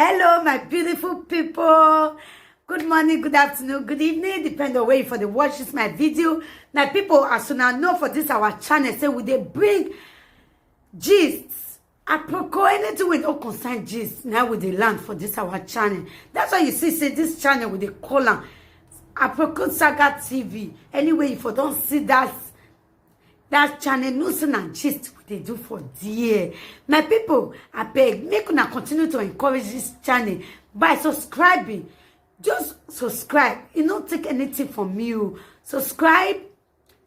Hello, my beautiful people. Good morning, good afternoon, good evening, depending on where you for the watch this my video. My people, as soon as know for this our channel, say we they bring gists. Apropos anything we don't concern gist. Now with the land for this our channel. That's why you see say this channel with the column. Apropos Saga TV. Anyway, if you don't see that channel, news and gist what they do for dear. My people, I beg, make una continue to encourage this channel by subscribing. Just subscribe. It don't take anything from you. Subscribe,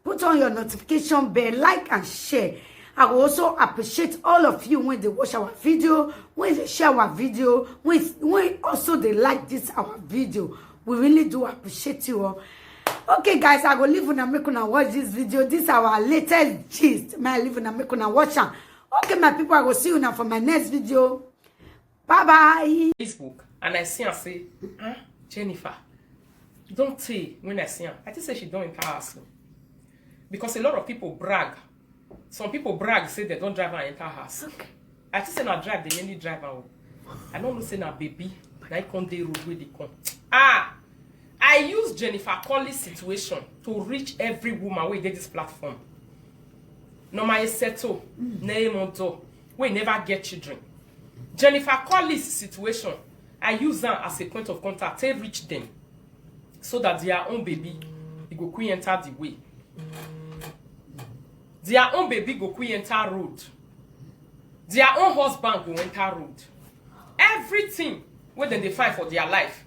put on your notification bell, like and share. I will also appreciate all of you when they watch our video, when they share our video, when also they like this our video. We really do appreciate you all. Okay, guys, I go leave una make una watch this video. This is our latest gist. May I leave una make una watch am. Okay, my people, I will see you now for my next video. Bye bye. Facebook, and I see her say, Jennifer, don't say when I see her. I just say she don't enter house. Because a lot of people brag. Some people brag, say they don't drive and enter house. Okay. I just say not drive, they mainly drive out. I don't know say na baby. Na come dey road where they come. I use Jennifer Collins situation to reach every woman where get this platform. No my settle, name on door, we never get children. Jennifer Collins situation, I use them as a point of contact to reach them, so that their own baby go quick enter the way. Their own baby go quick enter road. Their own husband go enter road. Everything where they find for their life.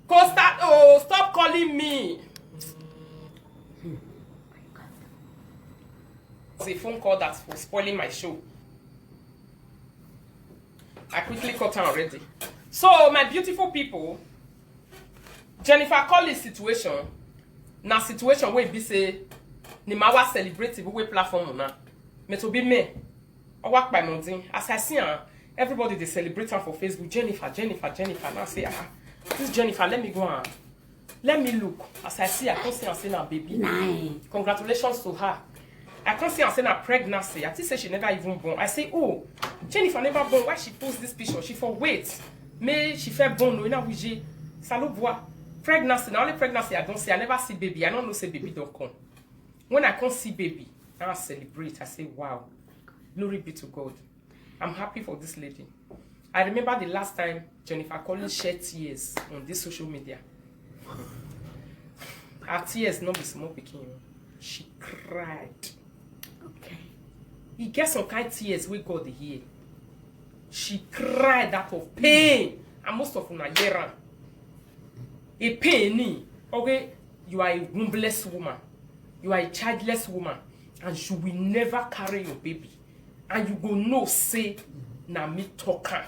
Cause that, stop calling me. It's a phone call that was spoiling my show. I quickly cut her already. So, my beautiful people, Jennifer Collins situation, na situation where be say, ni mawa celebrate the way platform na. Me to be me. I work by Mondin. As I see her, everybody they celebrate her for Facebook. Jennifer. Now say, this Jennifer, let me go on. Let me look. As I see, I can't see her saying her baby. Nice. Congratulations to her. I can't see her saying her pregnancy. I think say she never even born. I say, oh, Jennifer never born. Why she post this picture? She for wait. May she fait born. No, we je. Salut bois. Pregnancy. The only pregnancy I don't see. I never see baby. I don't know say baby don't come. When I can't see baby, I celebrate. I say, wow, glory be to God. I'm happy for this lady. I remember the last time Jennifer Collins shed tears on this social media. Her tears not be small picking. She cried. Okay. He gets some kind of tears we got the hear. She cried out of pain. And most of them are here. A pain. Okay, you are a wombless woman. You are a childless woman. And you will never carry your baby. And you go no say na me talker.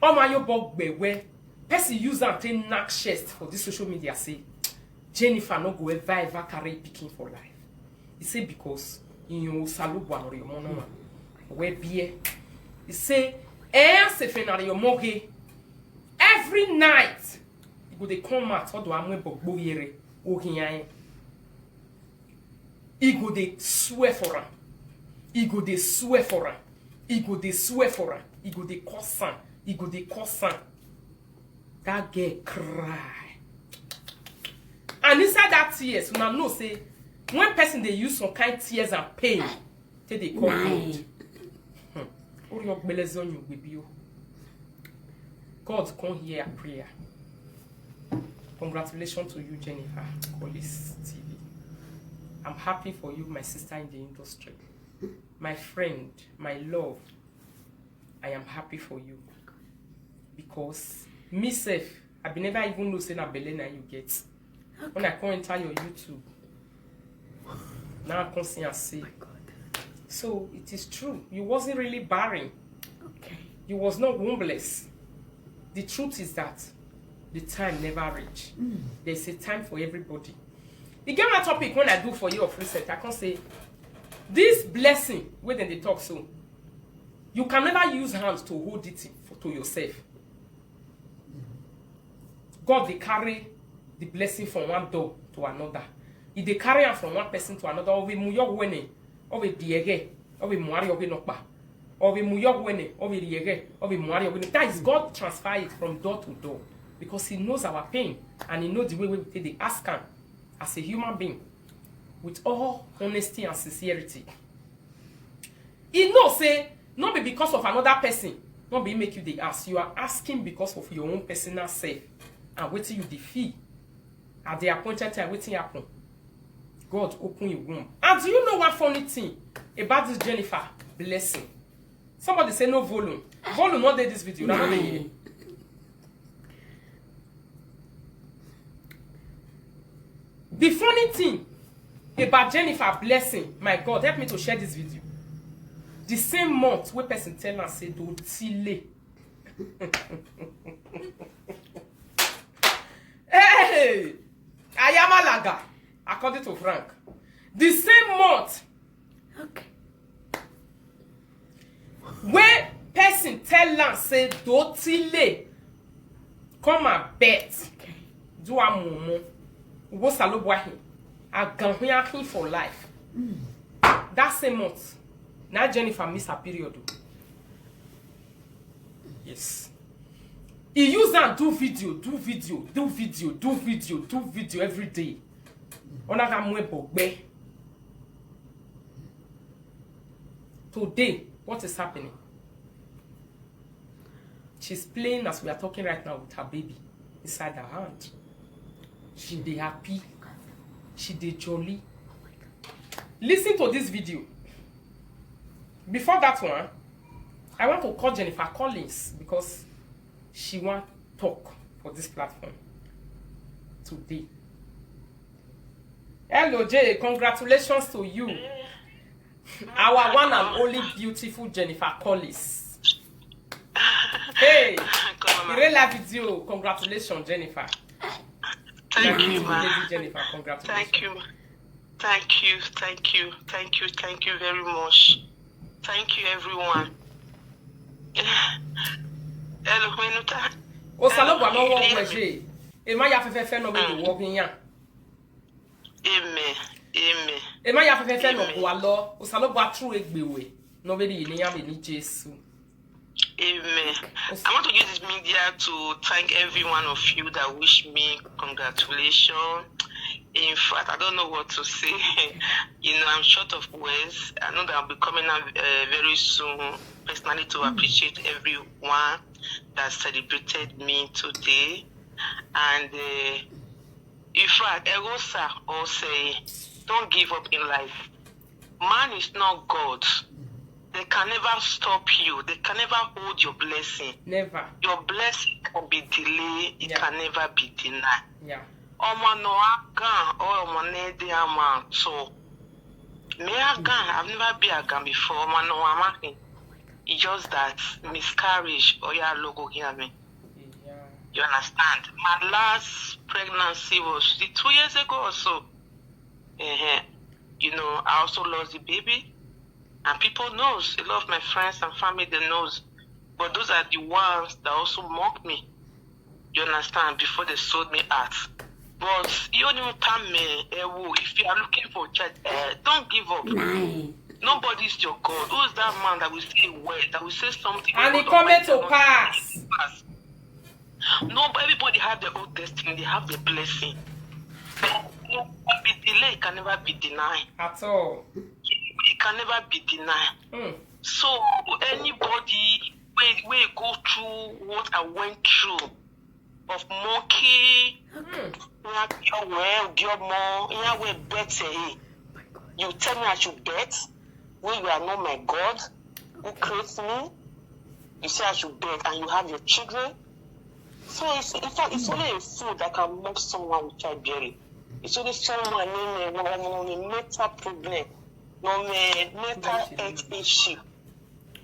Oh my your bug where person use and take knock chest for this social media say Jennifer no go ever carry picking for life. He say because in your salubwa or your monoma where beer. He say se fenari your moge every night you go they come out or do amwe bogbo yere o hiyan. He go they swear for her. He go they swear for her. He go they swear for her. He go they curse her. He go they curse her. That girl cry. And inside that tears, you know say when person they use some kind of tears and pain, till they call God. God come hear a prayer. Congratulations to you, Jennifer Collins TV. I'm happy for you, my sister in the industry. My friend, my love, I am happy for you. Because myself, I be never even know say na belena you get. Okay. When I come enter your YouTube, now I can see and say. So it is true. You wasn't really barren. Okay. You was not wombless. The truth is that the time never reach. There's a time for everybody. You get my topic when I do for you of research, I can say this blessing, when they talk so, you can never use hands to hold it to yourself. God, they carry the blessing from one door to another. If they carry it from one person to another, or we muyo wene, or we diege, or we muari, or we nokba. or a muyog winning, or a yege, or a muari winning. That is God transfer it from door to door because He knows our pain and He knows the way we take the ask Him as a human being with all honesty and sincerity. He knows, say, not be because of another person, not be make you the ask. You are asking because of your own personal self and waiting you defeat at the appointed time. Waiting happen. God open your womb. And do you know one funny thing about this Jennifer blessing? Somebody say no volume. Volume not did this video. Not the funny thing about Jennifer blessing, my God, help me to share this video. The same month where person tell us say do tile. Hey, I am Alaga, according to Frank. The same month, Okay. where person tell us say do tile, come and bet, Okay. do a mumu, wo salobwahi, a ganhuyahi for life. That same month, now Jennifer miss her period. Yes. He use and do video every day. Today, what is happening? She's playing as we are talking right now with her baby inside her hand. She dey happy. She dey jolly. Listen to this video. Before that one, I want to call Jennifer Collins because she want talk for this platform today. Hello, Jay. Congratulations to you. Our one and only beautiful Jennifer Collins. Hey, Irela video. Congratulations, Jennifer. Thank you, ma. Lady Jennifer, congratulations. Thank you. Thank you. Thank you. Thank you. Thank you very much. Thank you, everyone. Hello, Menuta. O salobwa no wo weje. E ma ya fefe no be wo gyan. Amen. Amen. E ma ya fefe no bo alo. O salobwa true egbewe. No be ni ya be ni Jesu. Amen. I want to use this media to thank every one of you that wish me congratulations. In fact, I don't know what to say. I'm short of words. I know that I'll be coming out very soon, personally, to appreciate everyone that celebrated me today. And in fact, Egosa will say, don't give up in life. Man is not God. They can never stop you. They can never hold your blessing. Never. Your blessing can be delayed. It can never be denied. Yeah. So, I've never been a gun before. It's just that miscarriage or your logo hear me. Yeah. You understand? My last pregnancy was 2 years ago or so. I also lost the baby. And people knows, a lot of my friends and family, they knows. But those are the ones that also mock me. You understand? Before they sold me out. But you only time me, if you are looking for a child, don't give up. Nine. Nobody's your God. Who is that man that will say word, that will say something? And he coming to pass. No, but everybody have their own destiny. They have their blessing. No, be delayed can never be denied. At all. It can never be denied. So anybody will go through what I went through of monkey, you tell me I should bet when you are not my God who creates me. You say I should bet and you have your children. So it's only a fool that can mock someone with childbearing. It's only someone in mental problem. No mental health issue.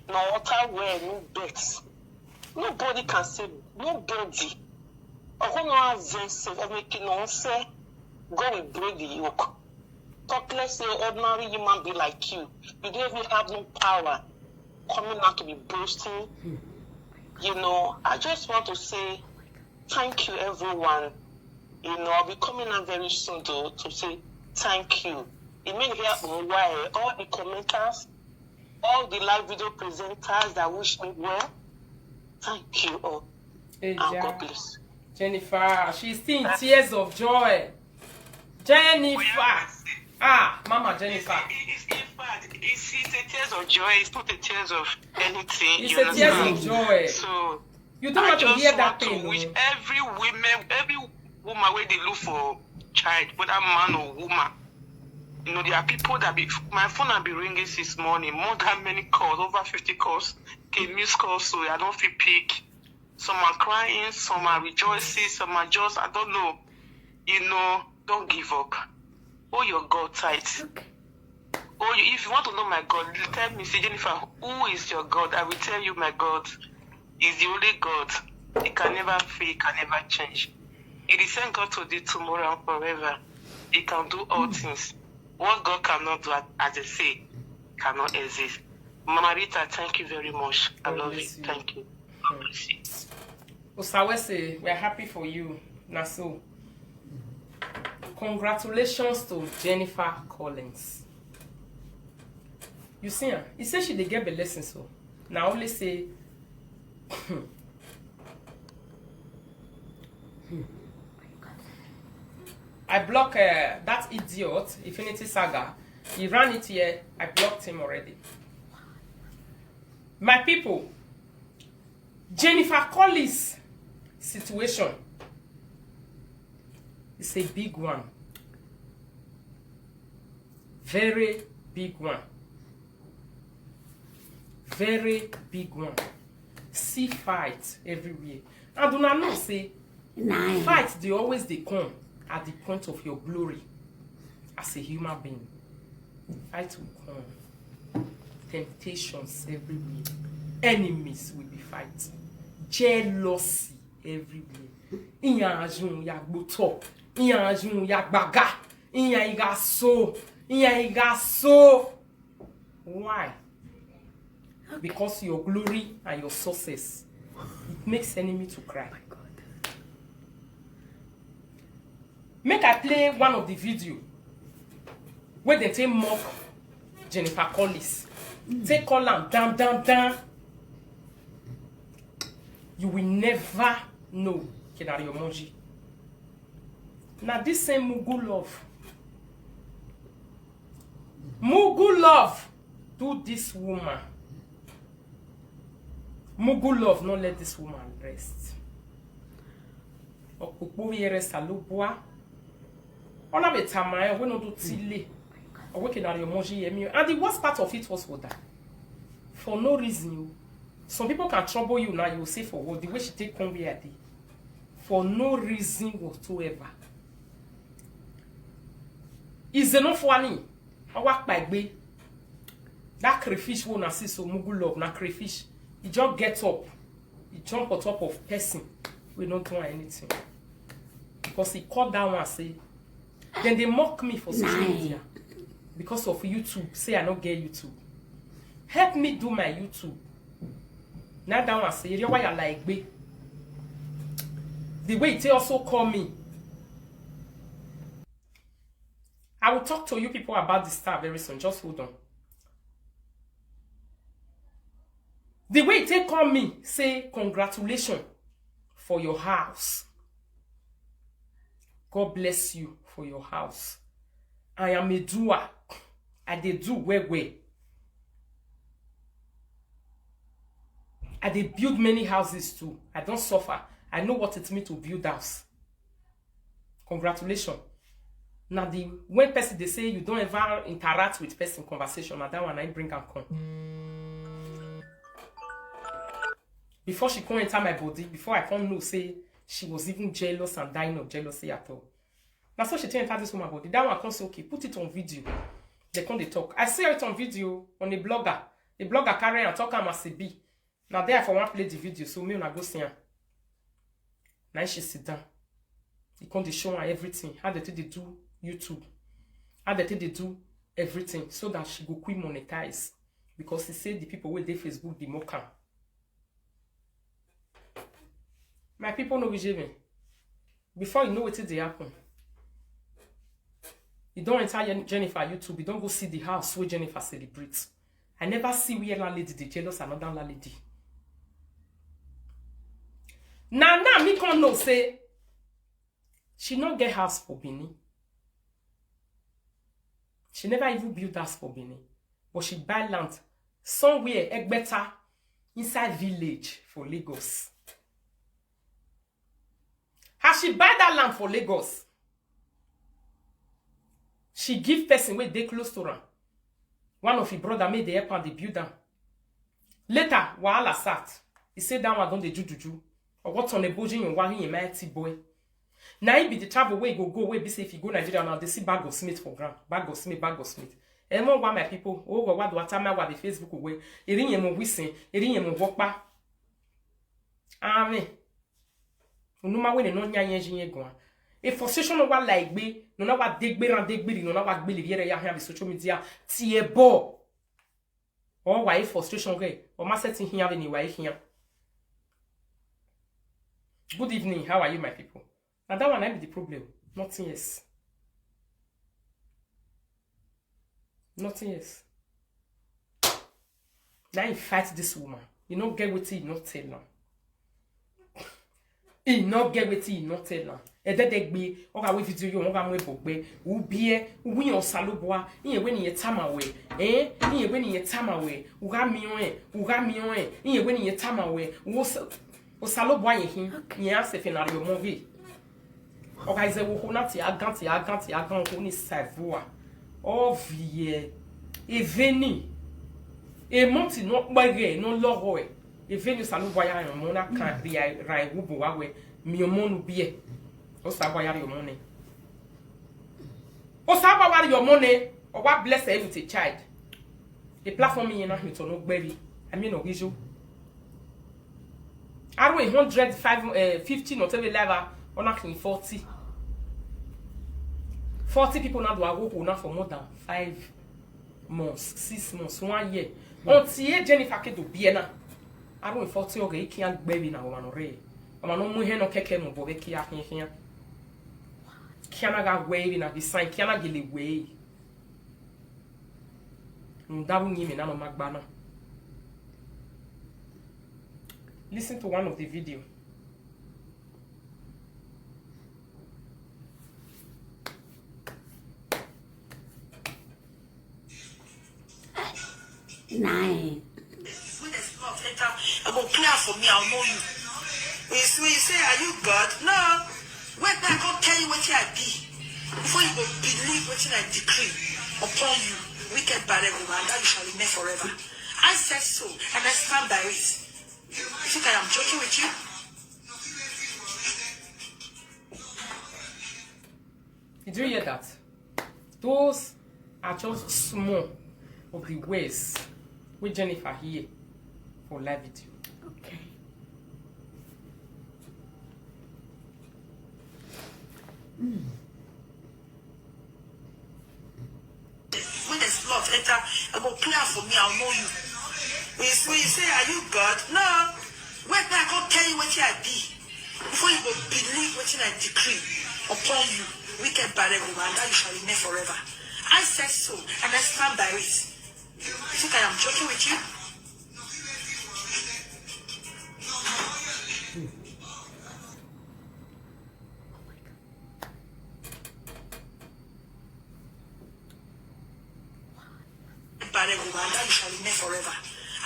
No water where no bets. Nobody can say nobody. God will break the yoke. Talk less say ordinary human be like you. You don't even have no power coming out to be boasting. I just want to say thank you everyone. I'll be coming out very soon to say thank you. It may hear why all the commenters, all the live video presenters that wish me well. Thank you all. And God bless. Jennifer, she's still in tears of joy. Jennifer. Mama Jennifer. It's a tears of joy. It's not a tears of anything. It's a tears of joy. So you don't want to hear that pain. I wish every woman where they look for child, whether man or woman. You know, there are people that my phone will be ringing this morning, more than many calls, over 50 calls, missed calls, so I don't feel pick. Some are crying, some are rejoicing, some are just, I don't know. You know, don't give up. Hold your God tight. Okay. If you want to know my God, tell me, say, Jennifer, who is your God? I will tell you my God is the only God. He can never fail, can never change. It is same God today, tomorrow, and forever. He can do all things. What God cannot do, as they say, cannot exist. Mama Rita, thank you very much. I love you. Thank you. God bless you. Osawese, we are happy for you. Naso. Congratulations to Jennifer Collins. You see her? He said she did get a lesson, so now only say I block that idiot, Infinity Saga. He ran it here. I blocked him already. My people, Jennifer Collins situation is a big one. Very big one. Very big one. See fight everywhere. And do not know say fight they always they come at the point of your glory as a human being. Fight will come. Temptations everywhere. Enemies will be fighting. Jealousy everywhere. Iyanjun ya gboto. Iyanjun ya gbaga. Iyan iga so. Iyan iga so. Why? Because your glory and your success, it makes enemy to cry. My God. Make I play one of the video where they take mock Jennifer Collins. Take call am down. You will never know Kedario Monji. Now this same Mugu love do this woman. Mugu love not let this woman rest. Okpukpo yere salubwa. Ona be tamaya we no do tile. Working at your moji yemi. And the worst part of it was for that. For no reason. Some people can trouble you now, you will say for what the way she take come here. For no reason whatsoever. Is enough funny. I walk by way. That crayfish won't assist so Mugu love na crayfish. He just gets up. He jump on top of person. We don't do anything. Because he called down and say, then they mock me for social media. Because of YouTube. Say I don't get YouTube. Help me do my YouTube. Now that one say, why you like me? The way they also call me. I will talk to you people about this stuff very soon. Just hold on. The way they call me, say congratulations for your house. God bless you for your house. I am a doer. I dey do where. I dey build many houses too. I don't suffer. I know what it means to build house. Congratulations. Now when person they say you don't ever interact with person conversation, now that one I bring and come. Before she come enter my body, before I come know say she was even jealous and dying of jealousy at all. Now so she enter this woman body. That one come say okay, put it on video. They come they talk. I see it on video on a blogger. The blogger carry and talk am as a be. Now there for one play the video, so me una go see her. Now she sit down. He come they show her everything. How they do YouTube. How they do everything so that she go quick monetize. Because he said the people with their Facebook be more calm. My people know me. Before you know what they happen. You don't enter Jennifer YouTube, you don't go see the house where Jennifer celebrates. I never see where landlady they jealous another landlady. Now me can't know say she not get house for Benin. She never even build house for Benin. But she buy land somewhere better inside village for Lagos. As she buy that land for Lagos, she give person where they close to her. One of his brother made the help and the build them. Later, wahala sat. He said that one don't they juju. Or what on the boji in one in mighty boy. Now he be the travel way go away. Be say if you go Nigeria now, they see bag of Smith for ground. Bag of Smith. And more one my people. Oh, what do I tell me what the Facebook away? Erin ye mo wissing. Erin ye mo walk back. Amen. Unuma we no nya yen go. A frustration of what like be no na what degbe no na what be liere ya have social media tie bo. Or why frustration okay? Or ma setting here anyway here. Good evening, how are you, my people? Now that one might be the problem. Nothing else. Nothing else. Now you fight this woman. You not get what you not tell now. You not get what you not tell now. E de gbe o ga we video yo o ga mo ebogbe u bie u wi on saloboa yin we ni ye tamawe yin we ni ye tamawe u ga mi yin we ni ye tamawe o saloboa yin yin ase fenario mo vi o ga ze wo ko na ti agan ko ni savoa o vie e veni e monti no gbage no loro e veni saloboa ya mo na kan ri rai wo bo wa we mi o mo nu bie o sabo yari your money. O sabo wari your money or what bless her with a child. The platform in na hito no baby. I mean no issue. I don't 150 not every level on actually 40. 40 people now do I work now for more than 5 months, 6 months, 1 year. Until Jennifer ke do biena. I don't 40 okay, he can't baby na woman already. I'm no muhe no keke mo bobe ki here. Kiana ga wave na design kiana gele way. Ndawu nyime na no magbana. Listen to one of the video. Nine. I'm gonna plan for me, I'll know you. When you say, are you God? No. Wait, I can't tell you what I be. Before you go believe what I decree upon you, wicked bad everyone, that you shall remain forever. I said so, and I stand by it. You think I am joking with you? Did you hear that? Those are just small of the ways with Jennifer here for live video. Okay. When there's love, enter, I go plan for me, I'll know you. When you say, are you God? No. Wait, I can't tell you what I be. Before you go believe what I decree upon you, wicked bad everyone, that you shall remain forever. I said so, and I stand by it. You think I am joking with you? Bad everyone, that you shall remain forever.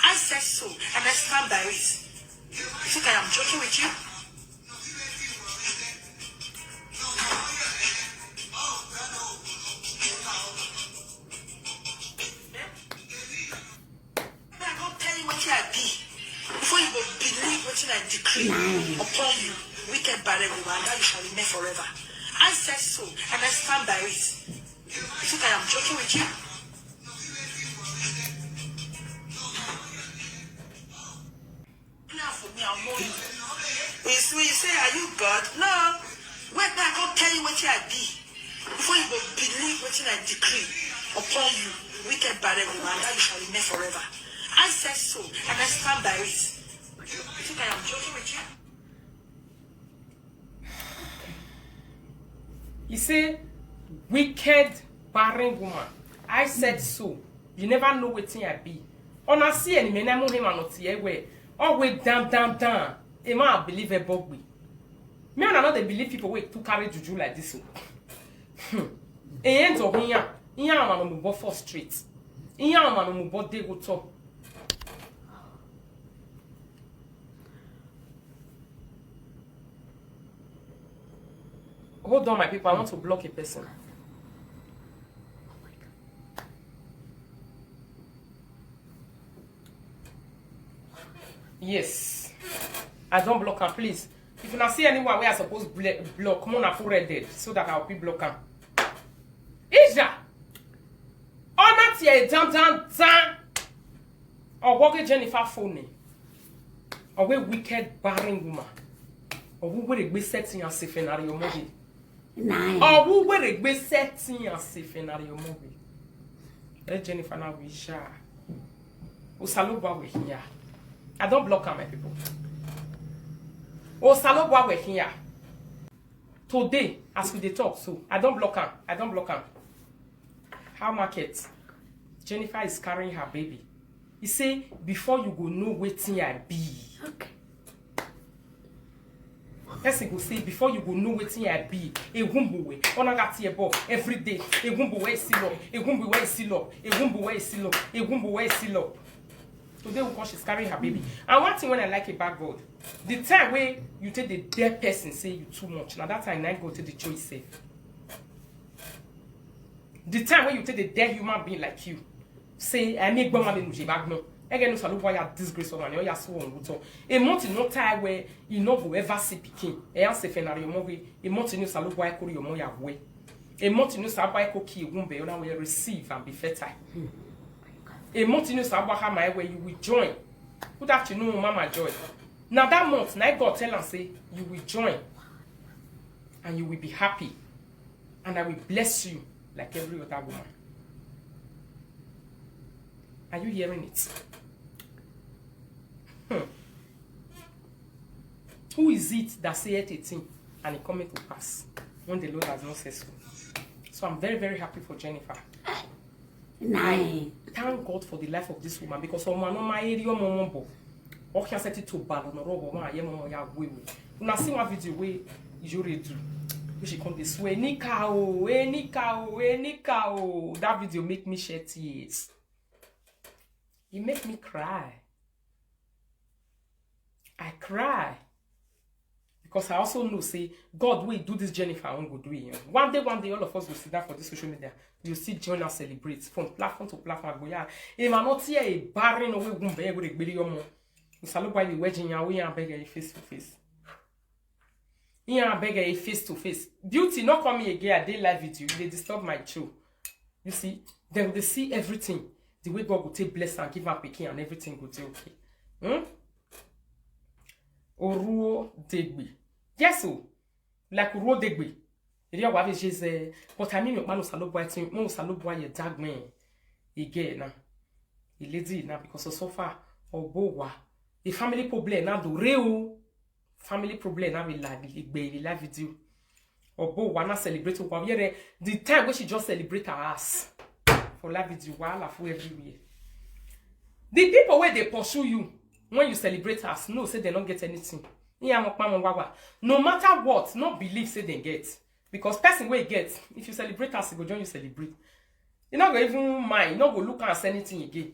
I said so, and I stand by it. You think I am joking with you? I can't tell you what I be. Before you go believe what I decree upon you, wicked bad everyone, that you shall remain forever. I said so, and I stand by it. You think I am joking with you? For me, I'll know you. When you say, are you God? No. Wait, I can't tell you what I be. Before you go believe what I decree upon you, wicked bad everyone, that you shall remain forever. I said so, and I stand by it. You think I am joking with you? You say, wicked barren woman. I said so. You never know what thing I be. On a see any men I him and not here where always down. A man believe a bogby. Me and not believe people wait to carry juju like this. Ent of here. Here man on move for streets. Here man on move they go talk. Hold on, my people. I want to block a person. Yes. I don't block her, please. If you not see anyone where I supposed block, come on, I put red dead so that I'll be block her. Isha! Oh, not here, down. Or walk Jennifer phone. Or we wicked, barren woman. Or who will be setting us safe in your movie? Or who will be setting us safe in your movie? Let Jennifer now be shy. Usaluba we here. I don't block her, my people. Usaluba we here. Today, as we dey talk, so I don't block her. How market? Jennifer is carrying her baby. He say before you go know wetin I be. Okay. Person go say before you go know wetin I be. A wumbu we. Ona got here every day. A wumbu we seal up. A wumbu we seal up. A wumbu we seal up. A wumbu we seal up. Today because she's carrying her baby. And one thing when I like about God, the time where you take the dead person say you too much. Now that time I go to the choice safe. The time when you take the dead human being like you, say I make bomb and no bag no. Again, no salu boy disgrace man. You so on wuto. A month no time where you no go ever see pikin. E an se fenario mo we. A month no salu boy kori your mo ya we. A month no salu boy ko ki wumbe. You na we receive and be fertile. A month no salu boy my where you will join. Good afternoon, Mama Joy. Now that month, now God tell and say you will join, and you will be happy, and I will bless you like every other woman. Are you hearing it? Who is it that saith a thing and it coming to pass when the Lord has not said so? So I'm very, very happy for Jennifer. Nice. Thank God for the life of this woman because someone on my area, mom, or can set it to battle no rubber one. Yeah, mama, yeah, we. When I see one video where you read do, she come this way, Nikao. That video make me shed tears. It make me cry. I cry. Because I also know, say, God will do this Jennifer, I won't go do it. One day, all of us will sit down for this social media. You'll see join us celebrate from platform to platform. Go, yeah. If I'm not here, a barren away, won't be able to be your mom. You salute by the wedding, you are begging face to face. You are begging face to face. Beauty, not coming again, they live with you. They disturb my show. You see, then they see everything. The way God will take bless and give her picking and everything will take okay. Oruo Degbe. Yes, so like Oruo Degbe. Iri wa be jeze, but I mean your man usalobo tin, mo usalobo ye dagmen. Again na. The lady na because so far obowa. The family problem na do real. Family problem na we live video. Obowa na celebrate o the time when she just celebrate her ass. For live video while for everywhere. The people where they pursue you when you celebrate us, no, say they don't get anything. No matter what, no believe say they get. Because person where get, if you celebrate us, go join you celebrate. You're not going to even mind, not go look at anything again.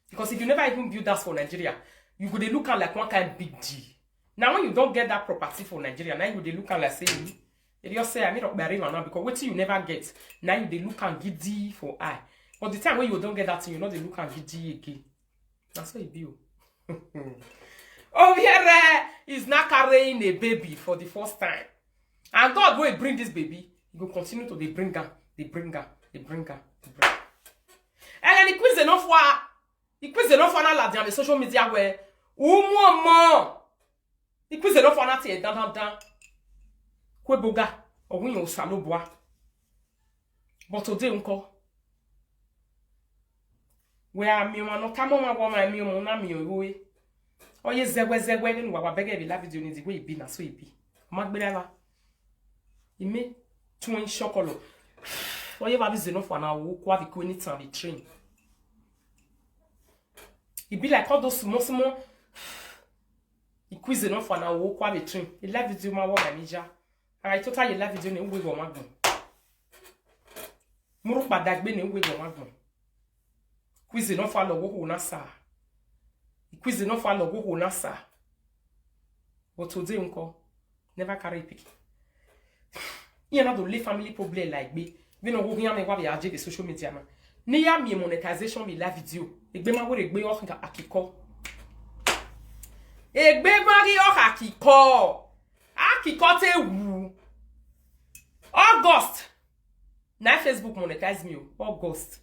Because if you never even build that for Nigeria, you go they look at like one kind of big G. Now when you don't get that property for Nigeria, now you they look at like say, you just say I made up barrier now because what you never get, now you they look and giddy for I. But the time when you don't get that thing, you know they look and giddy again. That's what it be. Oh, here is not carrying a baby for the first time. And God will bring this baby. He will continue to bring her. And then he quiz enough for on the social media where he quiz enough for that here down. Kweboga or win your saloboa. But today uncle. Where me no tamo ma woman me mo na me owe. Oye zegwe ni wa bege bi la video ni di we bi na so e bi. Magbeleva. Ime twin shokolo. Oye ba bi zeno for na wo kwa bi ko ni tan bi train. It be like all those small. Il quiz non for na wo kwa between. Il live video ma wo manager. Alright, total il live video ne we go magun. Muru padagbe ne we go magun. Quiz non for lo wo na sa. Il quiz non for lo wo na sa. But today unko never carry pick. Il y en a de family problem like me. We no go rien me wa be aje de social media man. Ni ya mi monetization mi la video. Egbe ma wo regbe o akiko. Egbe mari o akiko. Akiko te wu. August. Na Facebook monetize me o. August.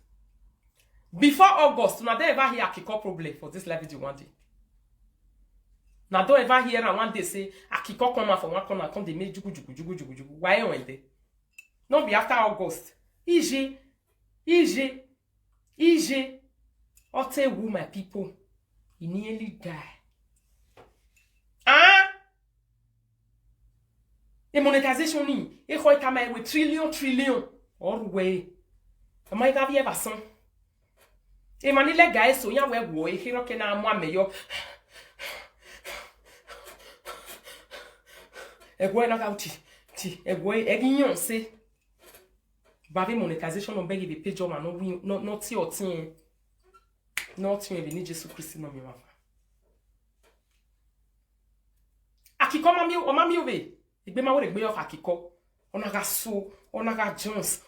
Before August, una don't ever hear akiko problem for this live video one day. Now don't ever hear and one day say akiko come out from one corner come they make jugu. Why went there? Not be after August. EJ. Ote wu my people. He nearly die. Ah? The monetization ni. E khoy kama we trillion. All way. Am I gavi ever son? E manile guys so yan we wo e hiro ke na mo ameyo. Egwe na ka ti egwe eginyon se baby monetization on beg the page on no ti otin no ti be ni Jesus Christ no mi wa akiko mami obe igbe ma wo de gbe of akiko onaga Jones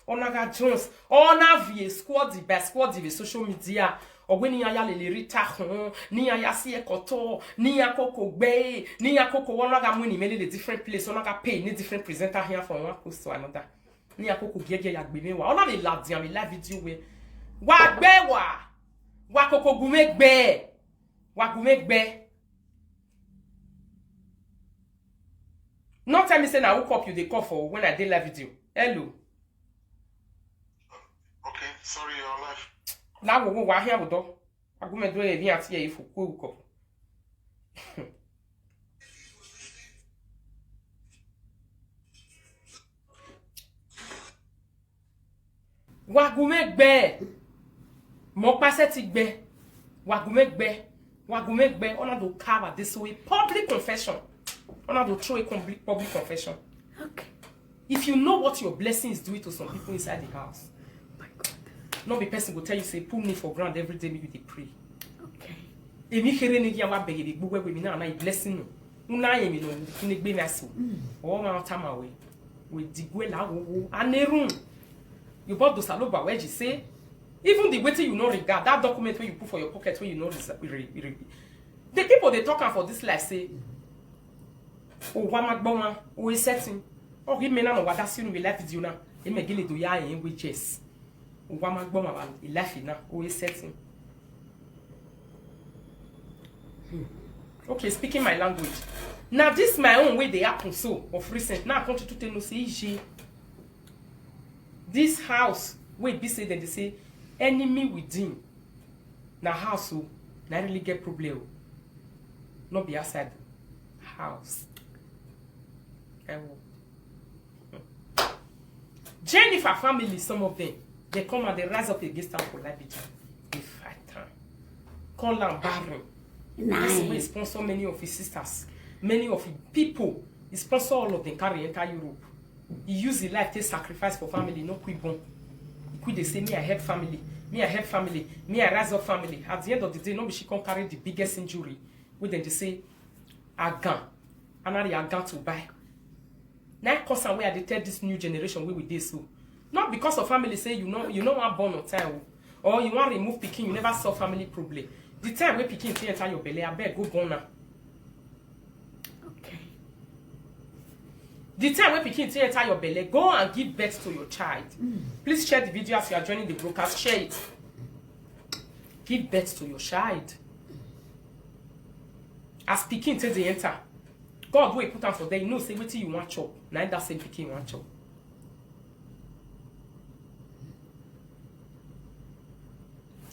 ona vie squad the social media ogweni ya le rita hon ni ya si ekoto ni ya koko gbe ni ya koko onaga mu ni mele the different place onaga pay ni different presenter here from one post to another ni ya koko gege ya gbe mewa ona me la dian me live video we wa gbe wa koko gume gbe not tell me say na hook up you dey call for when I dey live video. Hello. Okay, sorry, you're live. Na wo wa hia bodo. Agume do e bi ati e ifu ko hook up. Wagume gbe. Mo pase ti gbe. Wagume gbe. Ona do cover this way public confession. Ona do throw a public confession. Okay. If you know what your blessing is doing to some people inside the house, My God. not be person will tell you say pull me for ground every day maybe they pray. Okay. Emi kere ni ya wa bege be gbogbo we mi na na blessing no. Una yen mi no kini gbe mi aso. O ma ta ma we digwe la wo anerun. You bought those aloba where you say even the waiting you know regard that document where you put for your pocket where you know the people they talking for this life say o wa magboma o is setting o gi me na no wa da sinu we life video na e me gele do ya yen we chess o wa magboma ba e life na o is setting. Okay, speaking my language. Now this my own way they happen so of recent. Now I want you to tell no say this house wait be say then they say enemy within na house so na really get problem. Not be outside house. Jennifer family, some of them, they come and they rise up against her for life. They fight her. Call them barren. This way sponsor many of his sisters, many of his people. He sponsor all of them carry enter Europe. He use his life to sacrifice for family, no quick bon. He could they say me I help family, me I rise up family. At the end of the day, nobody she can carry the biggest injury. With them they say agan. Another agan to buy. Now cause and where they tell this new generation we with this so. Not because of family say you know one born on time or you want to remove picking, you never solve family problem. The time where picking enter your belly, I beg go born now. Okay. The time when picking enter your belly, go and give birth to your child. Please share the video as you are joining the broadcast. Share it. Give birth to your child. As picking till they enter. God will put out for them. You know, say what you want chop. Now that same picking want chop.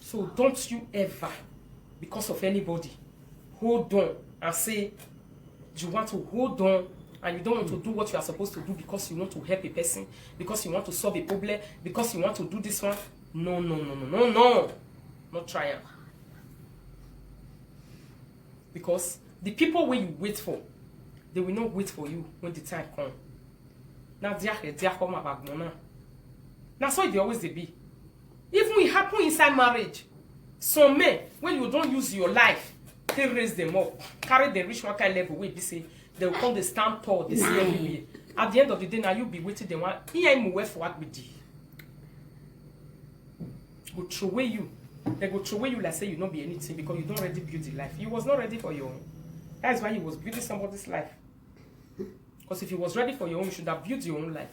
So don't you ever, because of anybody, hold on and say you want to hold on and you don't want to do what you are supposed to do because you want to help a person, because you want to solve a problem, because you want to do this one. No. Not try it. Because the people where you wait for, they will not wait for you when the time comes. Now they come about now. That's why they always they be. Even it happen inside marriage. Some men, when you don't use your life, they raise them up, carry the rich one kind level where they say they will come, they stand tall, they see everywhere. At the end of the day, now you be waiting them one. Here I'm aware for what we did. Go throw away you. They go throw away you like say you not be anything because you don't ready build the life. You was not ready for your own. That is why you was building somebody's life. Because if you was ready for your own, you should have built your own life.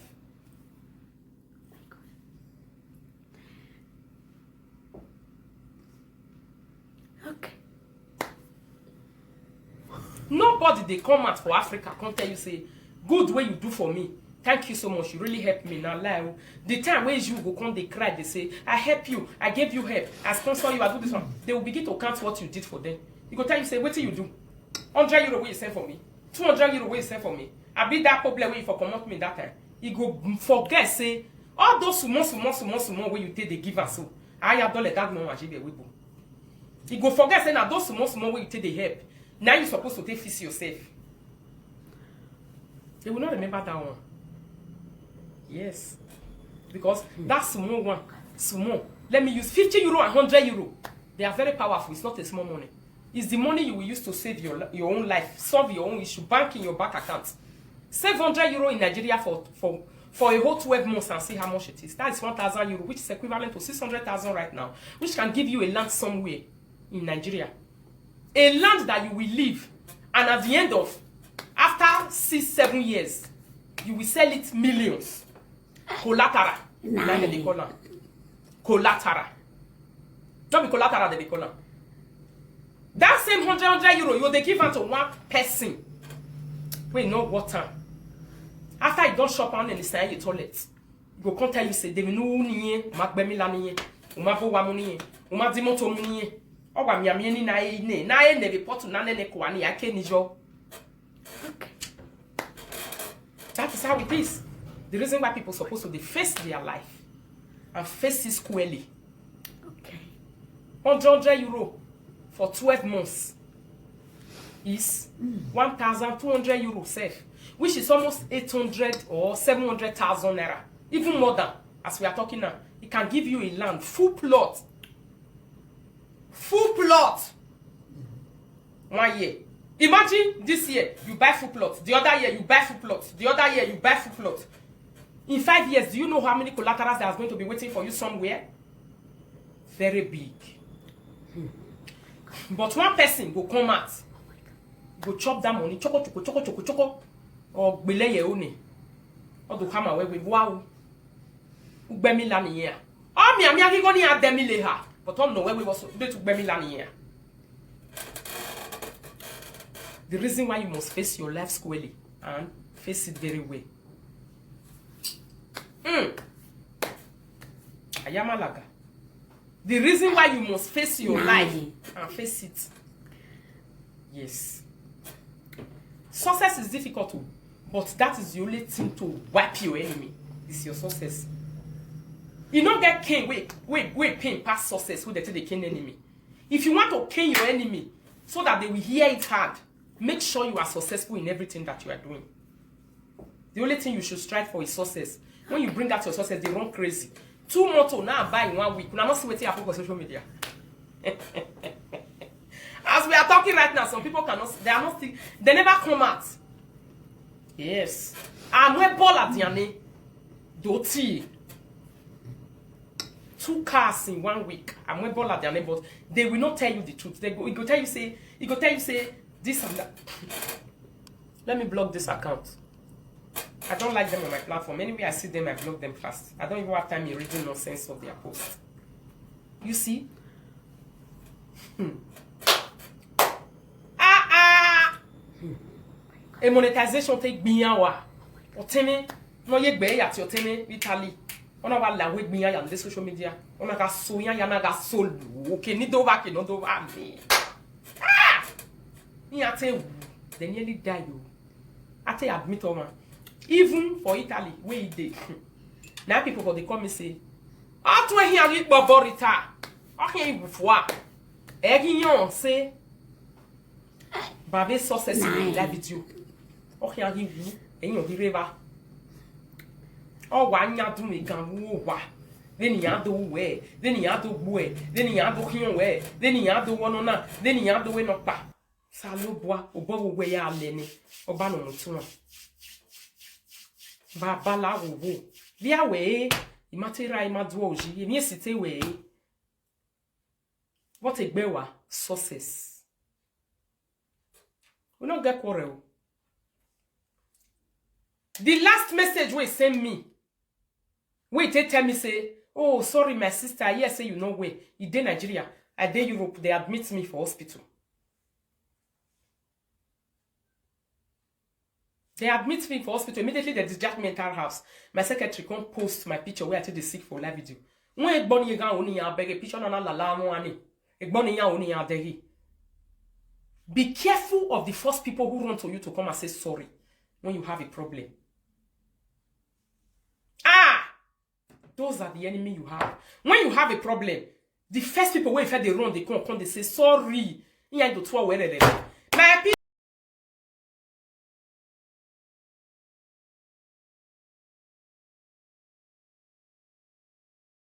Okay. Nobody they come out for Africa can't tell you say good way you do for me. Thank you so much. You really helped me. Now lie. The time where you go come they cry, they say, I help you, I gave you help, I sponsor you, I do this one. They will begin to count what you did for them. You go tell you say, what do you do? 100 euro you send for me, 200 euro you send for me. I be that problem way for come up me that time. You go forget say all those small way you take they give us so. I have done that no maji be wibo. You go forget say now those small way you take the help. Now you supposed to take fix yourself. They will not remember that one. Yes. Because that small one, small. Let me use 50 euro and 100 euro. They are very powerful. It's not a small money. It's the money you will use to save your own life, solve your own issue, bank in your bank account. Save 100 euro in Nigeria for a whole 12 months and see how much it is. That is 1,000 euro, which is equivalent to 600,000 right now, which can give you a land somewhere in Nigeria. A land that you will live, and at the end of, after 6-7 years, you will sell it millions. Collateral. Collateral. Don't be collateral, they call them. That same 100 euro, you they give out to one person. Wait, no water. After you don't shop on and inside your toilet, you go come tell you say, they know niye, makbemi la niye, umabo wa muniye, umadimoto muniye, owa miamieni na ine, na ene report na nene kwani ake nijo. That is how it is. The reason why people are supposed to face their life and face it squarely. Okay. 100 euro for 12 months is 1,200 euro safe, which is almost 800 or 700,000 naira, even more than as we are talking now. It can give you a land, full plot. 1 year. Imagine this year you buy full plot, the other year you buy full plot, the other year you buy full plot. In 5 years, do you know how many collaterals that are going to be waiting for you somewhere? Very big. But one person will come out, go chop that money, choco, or belay your own, or to come away with wow. Ubemilani here. Oh, me, I'm going to have demileha, but I don't know where we was to Bemilani here. The reason why you must face your life squarely and face it very well. Ayamalaga. The reason why you must face your life and face it. Yes. Success is difficult too, but that is the only thing to wipe your enemy. It's your success. You don't get king wait pain past success who they take the king enemy. If you want to king your enemy so that they will hear it hard, make sure you are successful in everything that you are doing. The only thing you should strive for is success. When you bring out your success, they run crazy. 2 months now buy in 1 week. We're not waiting for social media. As we are talking right now, some people cannot. They never come out. Yes. I'm a ball at the end. Doti. 2 cars in 1 week. I'm a ball at the end, but they will not tell you the truth. It go tell you say this and that. Let me block this account. I don't like them on my platform. Anyway, I see them, I block them fast. I don't even have time in reading nonsense of their posts. You see? A monetization take biyawa. Otene, no ye gbe ya ti otene Italy. Ona wa la we gbiyan ya on the social media. Ona ga so yan ya na ga so lu. Okay, ni do back no do ba me. Me ate they nearly die you. Ate admit o man. Even for Italy, where it did. Now people for they come and say, "Ah, to here you borita. Ah, here you before." Eggion say, Babe success in that video. Okay, I'll give you. And you'll be river. Oh, why not do me gun? Why? Then he had the way. Then he had the way. Then he had the here way. Then he had the one on that. Then he had the way not back. Salo bois, au bon way à l'ennemi. Au ballon de toi. Baba la wo. Via way. Il m'a tiré ma doji. Il n'y cité way. What a bewa success. We don't get quarrel. The last message we send me. Wait, they tell me say, oh, sorry, my sister. Yes, say you know where. You dey Nigeria. I dey Europe. They admit me for hospital. They admit me for hospital. Immediately they discharge me entire house. My secretary can't post my picture where I take the sick for live video. When bonny gan oni ya beg picture na la mo ani. Bonny ya oni ya dehi. Be careful of the first people who run to you to come and say sorry when you have a problem. Those are the enemy you have. When you have a problem, the first people when they run, they come, they say sorry. Now